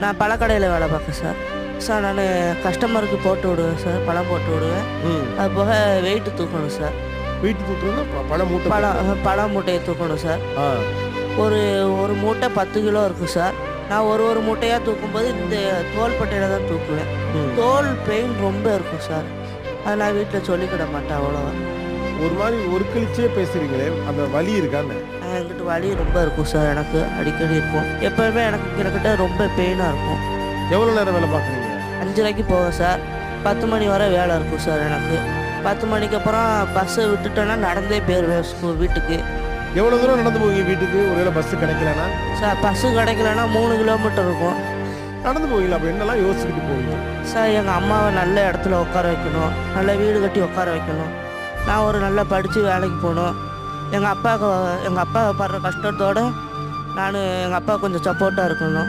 நான் பழக்கடையில் வேலை பார்க்கேன் sir. Sir நான் கஸ்டமருக்கு போட்டு விடுவேன் சார், பழம் போட்டு விடுவேன். அது போக வெயிட்டு தூக்கணும் சார். வெயிட் தூக்கணும்னா பழம் மூட்டை பழம் மூட்டையை தூக்கணும் சார். ஆ ஒரு ஒரு மூட்டை 10 கிலோ இருக்கும் சார். நான் ஒரு மூட்டையாக தூக்கும்போது இந்த தோள்பட்டையில் தான் தூக்குவேன். தோல் பெயின் ரொம்ப இருக்கும் சார். அதை நான் வீட்டில் சொல்லிக்கிட மாட்டேன் அவ்வளோவா. ஒரு மாதிரி ஒரு கழிச்சே பேசுறீங்களே, அந்த வலி இருக்கான்னு? என்கிட்ட வலி ரொம்ப இருக்கும் சார். எனக்கு அடிக்கடி இருக்கும். எப்போயுமே எனக்கிட்ட ரொம்ப பெயினாக இருக்கும். எவ்வளோ நேரம் வேலை பார்க்குறீங்க? 5:30 போவேன் சார். 10 மணி வரை வேலை இருக்கும் சார் எனக்கு. 10 மணிக்கு அப்புறம் பஸ்ஸை விட்டுட்டோன்னா நடந்தே போயிடுவேன் வீட்டுக்கு. எவ்வளோ தூரம் நடந்து போவீங்க வீட்டுக்கு? ஒருவேளை பஸ்ஸு கிடைக்கலன்னா? சார் பஸ்ஸு கிடைக்கலன்னா 3 கிலோமீட்டர் இருக்கும். நடந்து போவீங்களா? அப்போ என்னெல்லாம் யோசிச்சுக்கிட்டு போவீங்க? சார் எங்கள் அம்மாவை நல்ல இடத்துல உட்கார வைக்கணும், நல்ல வீடு கட்டி உட்கார வைக்கணும். நான் ஒரு நல்லா படித்து வேலைக்கு போகணும். எங்கள் அப்பா படுற கஷ்டத்தோடு எங்கள் அப்பா கொஞ்சம் சப்போர்ட்டாக இருக்கணும்.